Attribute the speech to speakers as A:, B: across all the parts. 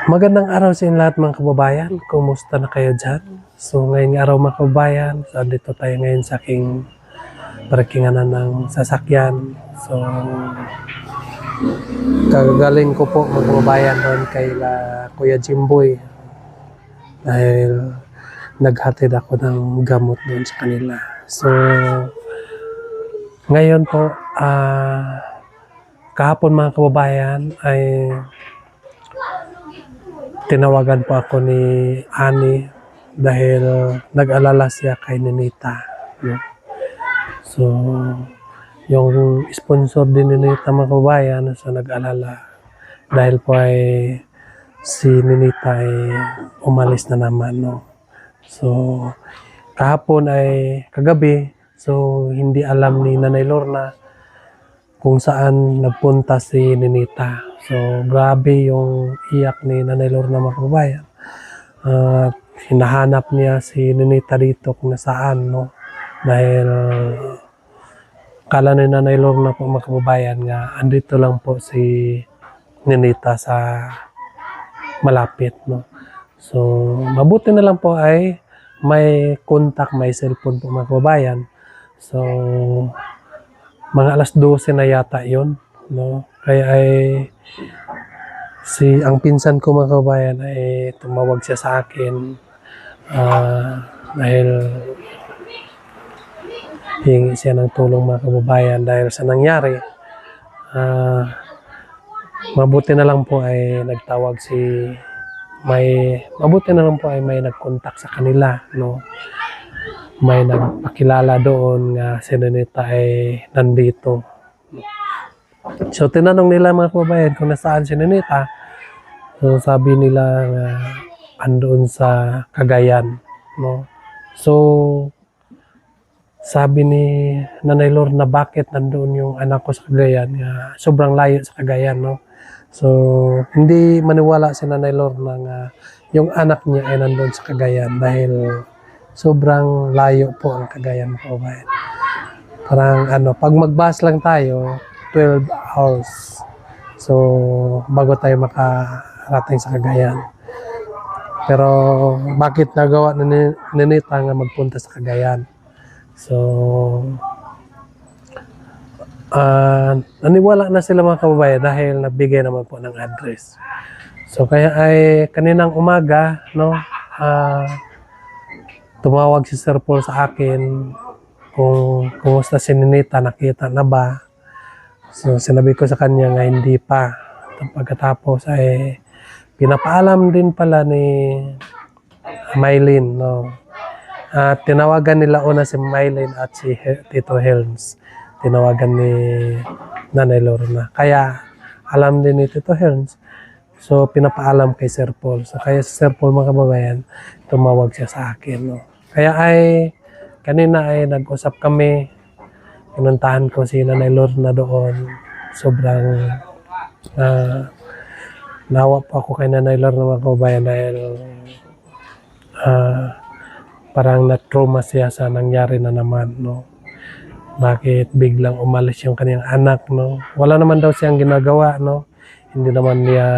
A: Magandang araw sa inyo lahat mga kababayan. Kumusta na kayo dyan? So ngayong araw mga kababayan, so dito tayo ngayon sa aking parkinganan ng sasakyan. So kagaling ko po mga kababayan doon kay Kuya Jimboy dahil naghatid ako ng gamot doon sa kanila. So ngayon po, kahapon mga kababayan ay tinawagan po ako ni Ani dahil nag-alala siya kay Ninita. No? So, yung sponsor din ni Ninita mga kababayan, so nag-alala dahil po ay si Ninita ay umalis na naman. No? So, kahapon ay kagabi, so hindi alam ni Nanay Lorna kung saan nagpunta si Ninita. So, grabe yung iyak ni Nanay Lorna mga kababayan. Hinahanap niya si Ninita dito kung nasaan, no? Dahil kala ni Nanay Lorna po mga kababayan nga andito lang po si Ninita sa malapit, no? So, mabuti na lang po ay may contact, may cellphone po mga kababayan. So, mga alas 12 na yata yun, no? Kaya ay ang pinsan ko mga kababayan ay tumawag siya sa akin dahil hingi siya ng tulong mga kababayan dahil sa nangyari. Mabuti na lang po ay nagtawag mabuti na lang po ay may nagkontak sa kanila, no? May nagpakilala doon nga si Ninita ay nandito. So tinanong nila mga kababayan kung nasaan si Ninita. So sabi nila nga andoon sa Cagayan, no? So sabi ni Nanay Lorna bakit nandoon yung anak ko sa Cagayan, nga sobrang layo sa Cagayan, no? So hindi maniwala si Nanay Lorna nga yung anak niya ay nandoon sa Cagayan dahil sobrang layo po ang Cagayan mga kababayan. Parang pag mag-bus lang tayo 12 hours. So, bago tayo makarating sa Cagayan. Pero, bakit nagawa ni Ninita nga magpunta sa Cagayan? So, naniwala na sila mga kababayan dahil nabigay naman po ng address. So, kaya ay kaninang umaga, no, tumawag si Sir Paul sa akin kung kumusta si Ninita, nakita na ba? So, sinabi ko sa kanya nga hindi pa. Pagkatapos ay pinapaalam din pala ni Mylene, no? At tinawagan nila una si Mylene at si Tito Helms. Tinawagan ni Nanay Lorna. Kaya alam din ni Tito Helms. So, pinapaalam kay Sir Paul. So, kaya si Sir Paul mga kababayan, tumawag siya sa akin, no? Kaya ay kanina ay nag-usap kami. Pinuntahan ko si Nanay Lorna doon. Sobrang nawa po ako kay Nanay Lorna mga kababayan dahil parang na-trauma siya sa nangyari na naman, no? Bakit biglang umalis yung kanyang anak, no? Wala naman daw siyang ginagawa, no? Hindi naman niya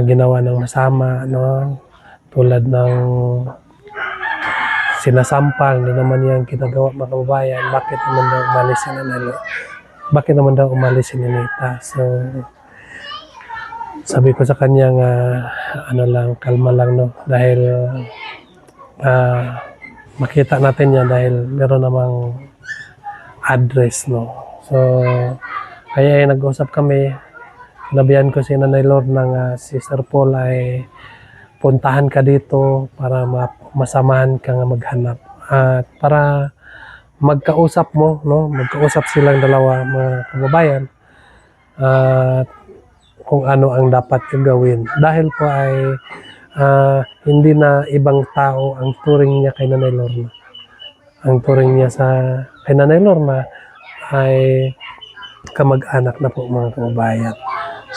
A: ginawa ng masama, no? Tulad ng sinasampal, hindi naman yan ginagawa mga kababayan. Bakit naman daw umalis si Nanay? Bakit naman daw umalis si Ninita? So, sabi ko sa kanya nga, kalma lang, no? Dahil, makita natin yan dahil meron namang address, no? So, kaya ay nag-usap kami. Sinabihan ko si Nanay Lorna nga si Sir Paul ay puntahan ka dito para masamahan ka nga maghanap at para magkausap mo, no? Magkausap silang dalawa mga kababayan at kung ano ang dapat gawin dahil po ay hindi na ibang tao ang turing niya kay Nanay Lorna. Ang turing niya kay Nanay Lorna ay kamag-anak na po mga kababayan.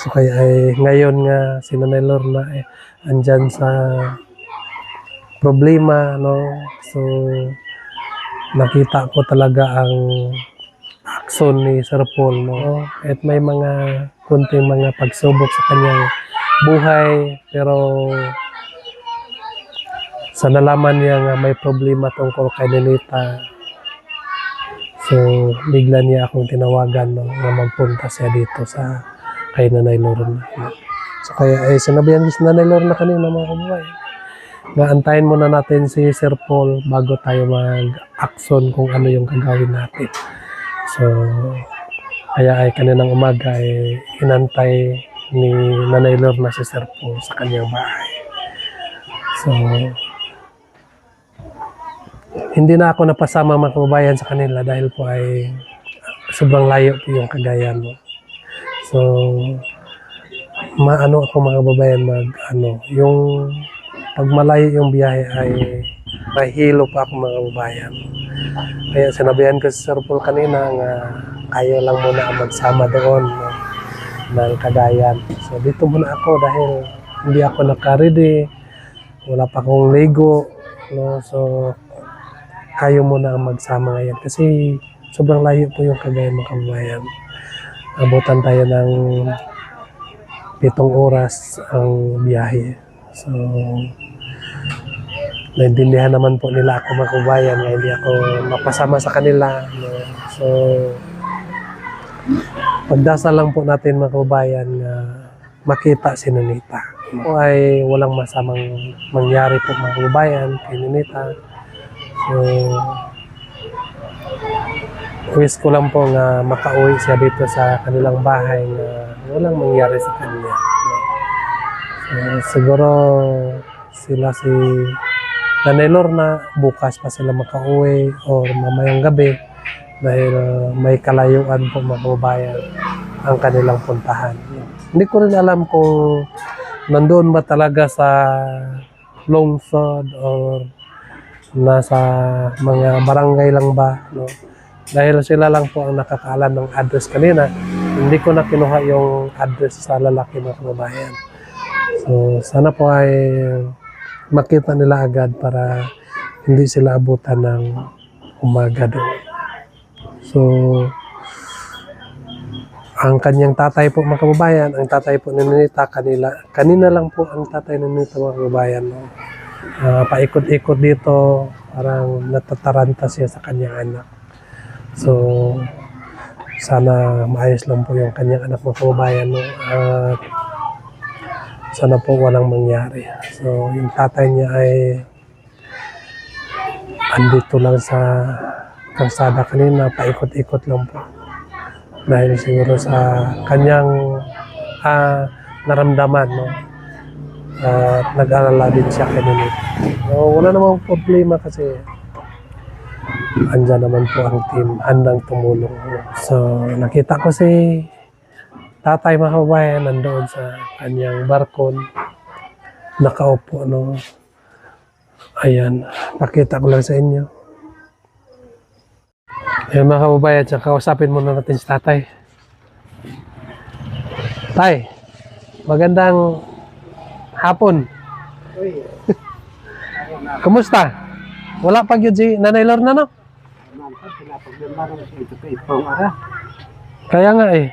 A: So kaya ay ngayon nga si Nanay Lorna ay andyan sa problema, no? So nakita ko talaga ang aksyon ni Sir Paul, no? At may mga kunting mga pagsubok sa kanyang buhay, pero sa nalaman niya nga may problema tungkol kay Ninita, so bigla niya akong tinawagan, no, na magpunta siya dito sa kay Nanay Lorna. So kaya ay sinabihan ko si Nanay Lorna kanina, mga kababayan, na antayin muna natin si Sir Paul bago tayo mag-action kung ano yung gagawin natin. So kaya ay kaninang umaga ay inantay ni Nanay Lorna si Sir Paul sa kanyang bahay. So hindi na ako napasama, mga kababayan, sa kanila dahil po ay sobrang layo po yung Cagayan, no? So maano ako, mga kababayan, yung pag malayo yung biyahe ay mahilo pa ako, mga kababayan. Kaya sinabihan ko si Sir Paul kanina nga kayo lang muna ang magsama doon, no, ng Cagayan. So dito muna ako dahil hindi ako naka-ready, wala pa akong ligo, no? So kayo muna ang magsama ngayon kasi sobrang layo po yung Cagayan, mga kababayan. Abutan tayo ng 7 oras ang biyahe. So naintindihan naman po nila ako, mga kababayan, nga hindi ako mapasama sa kanila, no? So pagdasal lang po natin, mga kababayan, nga makita si Ninita. O ay walang masamang mangyari po, mga kababayan, kay Ninita. So wish ko lang po nga makauwi siya dito sa kanilang bahay na walang mangyari sa kanya, no? So siguro sila si Nanay Lorna bukas pa sila makauwi o mamayang gabi dahil may kalayuan po, mga kababayan, ang kanilang puntahan. Hindi ko rin alam kung nandoon ba talaga sa lungsod or nasa mga barangay lang ba, no? Dahil sila lang po ang nakakaalam ng address kanina, hindi ko na kinuha yung address sa lalaki, mga kababayan. So sana po ay makita nila agad para hindi sila abutan ng umaga doon. So ang kanyang tatay po, mga kababayan, ang tatay po ni Ninita, kanina lang po ang tatay ni Ninita, mga kababayan, no? Paikot-ikot dito, parang natataranta siya sa kanyang anak. So sana maayos lang po yung kanyang anak, mga kababayan, no? At sana po walang mangyari. So yung tatay niya ay andito lang sa kalsada kanina, paikot-ikot lang po dahil siguro sa kanyang naramdaman, no? At nag-alala din siya kay Ninita. So wala namang problema kasi andyan naman po ang team handang tumulong, no? So nakita ko si tatay, mga kababayan, nandoon sa kanyang barkon nakaupo, no? Ayan, pakita ko lang sa inyo. Ayan, mga kababayan, so kausapin muna natin si tatay. Tay, magandang hapon. Kumusta? Wala pa yun si Nanay Lorna, no? Kaya nga eh,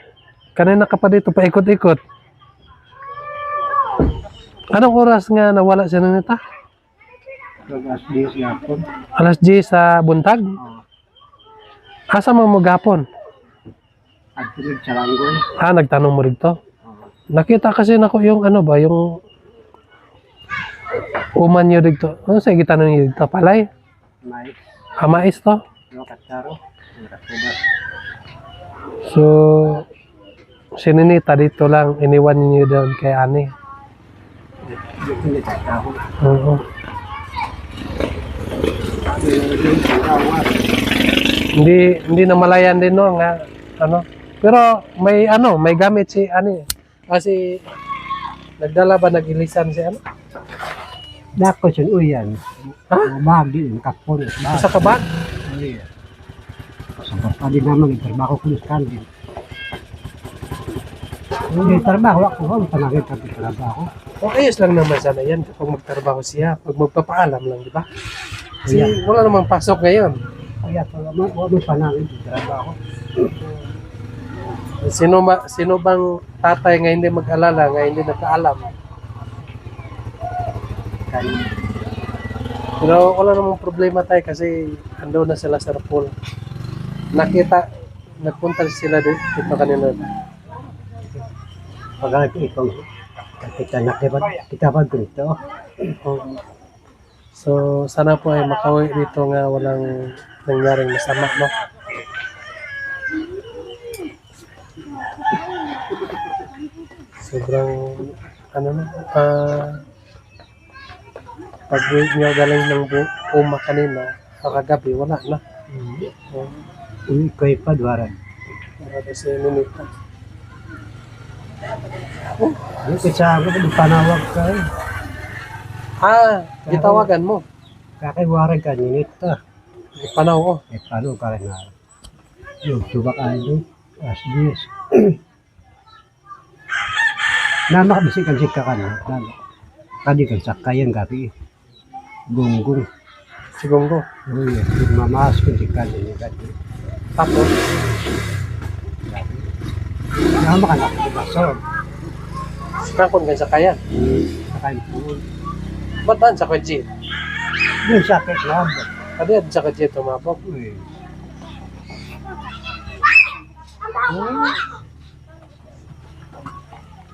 A: kanina ka pa dito paikot-ikot. Anong oras nga nawala si Ninita?
B: Alas 10 yapon.
A: Alas 10 sa buntag? Asa mo magapon?
B: At tulig sa langgoy.
A: Nagtanong mo rito? Nakita kasi nako yung ano ba, yung uman nyo dito. Ano sa gitanong nyo dito? Palay?
B: Mais.
A: Mais to?
B: Yung katsaro. Yung katubas.
A: So, si Ninita dito lang, iniwan niyo doon kay Ani.
B: Hindi tatawag.
A: Oo. Hindi namalayan din, no, nga ano. Pero may gamit si Ani. Kasi nagdala ba, nag-ilisan si ano?
B: Dako siya uyan.
A: Ha?
B: Bag din, kapon.
A: Sa kabag?
B: Uyan. Sa pa din naman, trabaho ko sa kanil. Hindi trabaho ako, panagin pa trabaho.
A: O ayos lang naman sana yan kapag magtrabaho siya. Pag magpapaalam lang, di ba? Kasi wala namang pasok ngayon.
B: Kaya pala mo panagin trabaho.
A: Sino bang tatay nga hindi mag-alala, nga hindi nagkaalam?
B: Kani,
A: Pero wala namang problema tayo kasi ando na sila sa pool. Nagpunta sila dito kanina.
B: pag ikaw, kita pa dito.
A: Oo. So, sana po ay makauwi dito nga walang nangyaring masama, no? Sobrang, ano na, pag-uwi niya galing ng uma kanina, kagabi, wala na.
B: Uy, ko'y padwaran.
A: Marami sa minita.
B: Yung kasi ako, panawag ka eh.
A: Gitawagan mo.
B: Kakaiwaran ka, ninita.
A: Panaw, oh.
B: Eh, paano ka rin na? Yung tubak ano, as this. Namakabisi kan sika ka na. Kadi kan sakayan gabi. Gunggong.
A: Sigunggo.
B: Uy, yung mamas kan sika na gabi.
A: Tapos,
B: Nama ka na, basog.
A: nakon ka sa kaya.
B: Sakayin po.
A: Bataan sa kajit.
B: Yung sakit na ba?
A: Kadi sa kajit tumabok.
B: Uy,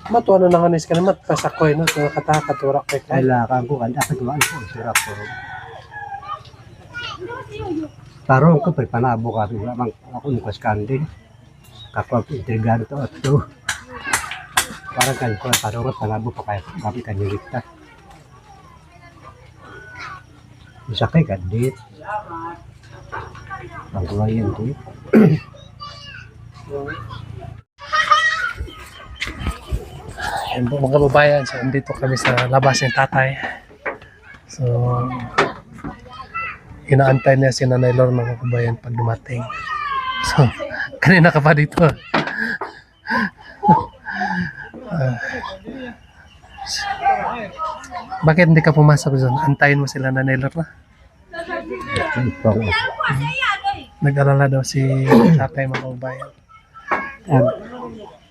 A: Matuwa na nanganis ka naman. Pasakoy, no? Nakataka-turak kay kaya.
B: kailangan ko kada katuan ko. Sirap ko. Tarong ko, panabo ka. Lamang ako ng kaskanding. Kapag intriganto at to. Parang kan ko, tarong at panabo pa kayo. Kami kaniligtas. Isa kay kadit. Pangkulayan to.
A: Yan po mga kababayan. So, andito kami sa labas ng tatay. So, inaantay niya si Nanay Lor mga kababayan pag dumating. So, kanina ka pa dito. Bakit hindi ka pumasok doon? Antayin mo sila Nanay Lor na? Nag-alala daw si tatay mga kababayan.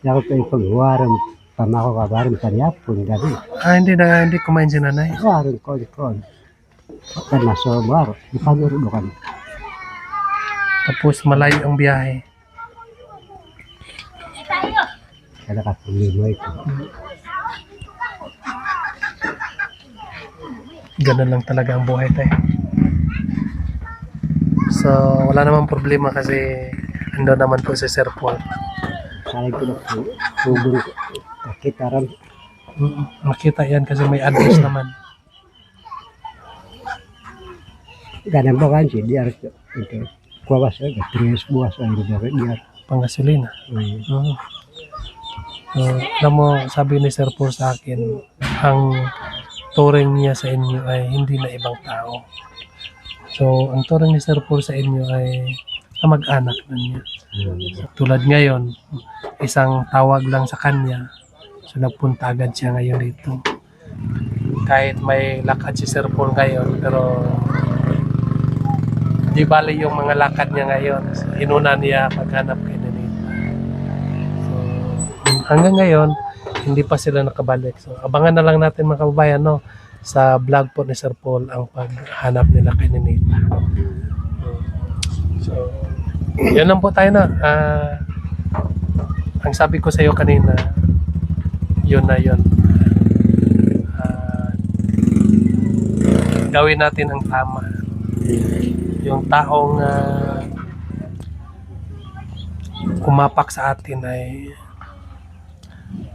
B: Ako kayo pagwaran. Pamako ka barin panyapon gabi.
A: Hindi kumain si Nanay.
B: Warin kon. Karena sobar. Ipaguro kan.
A: Tapos malayo ang biyahe.
B: Kada ka pulimo ito.
A: Ganun lang talaga ang buhay tayo. So, wala namang problema kasi ando naman po si Sir Paul.
B: Saya ko na tubong kakitaran.
A: Makita yan kasi may address naman.
B: Ganang ba kan si diar ito. Kuwas ay 3 buwas ay diar.
A: Panggasolina. So, alam mo, sabi ni Sir Paul sa akin, ang turing niya sa inyo ay hindi na ibang tao. So, ang turing ni Sir Paul sa inyo ay kamag-anak na niya. So, tulad ngayon, isang tawag lang sa kanya, so nagpunta agad siya ngayon dito. Kahit may lakad si Sir Paul ngayon, pero di bali yung mga lakad niya ngayon. So, inuna niya paghanap kay Ninita. So, hanggang ngayon, hindi pa sila nakabalik. So, abangan na lang natin mga kababayan, no, sa vlog po ni Sir Paul ang paghanap nila kay Ninita. So, yun lang po tayo na. Ang sabi ko sa iyo kanina, yun na yun. Gawin natin ang tama. Yung taong kumapak sa atin ay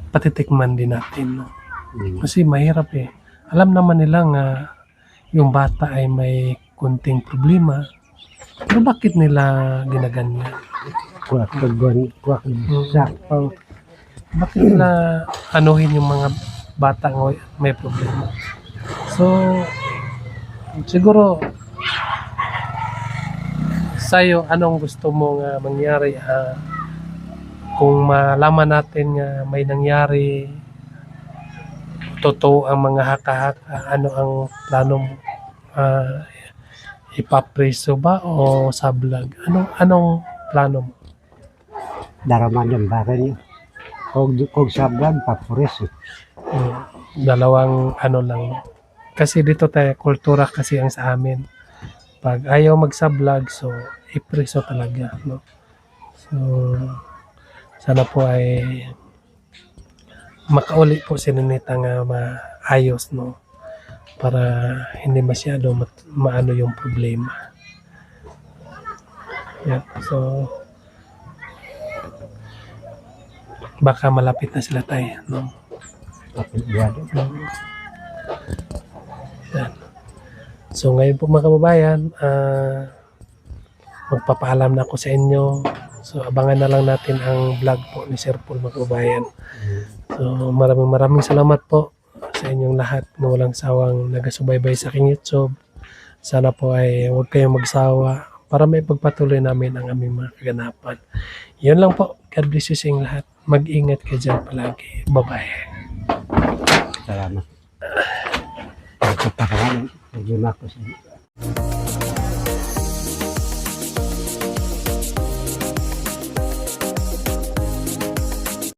A: patitikman din natin. No? Kasi mahirap eh. Alam naman nila nga yung bata ay may kunting problema. Pero bakit nila ginaganyan?
B: Kuwak sakpaw.
A: Bakit nila anuhin yung mga bata nga may problema? So, siguro sa'yo, anong gusto mong mangyari? Kung malaman natin nga may nangyari, totoo ang mga haka-haka, ano ang plano mo? Ipapreso ba o sa vlog? Anong plano mo?
B: daraman yung bagay niyo. Kung sa vlog, papuris.
A: Dalawang ano lang. Kasi dito tayo, kultura kasi ang sa amin. Pag ayaw magsa-vlog, so ipreso talaga, no? So, sana po ay makauli po si Ninita nga maayos, no? Para hindi masyado maano yung problema. Yan. So, baka malapit na sila tayo, no?
B: Kapilgado.
A: Yan. So ngayon po mga kababayan, magpapaalam na ako sa inyo. So abangan na lang natin ang vlog po ni Sir Paul mga kababayan. So maraming salamat po sa inyong lahat na walang sawang nagasubaybay sa aking YouTube. Sana po ay huwag kayong magsawa para may pagpatuloy namin ang aming mga kaganapan. Yun lang po. God bless you sa inyong lahat. Mag-ingat kayo dyan palagi. Bye-bye.
B: Salamat. Pagkapangalan, naging ako sa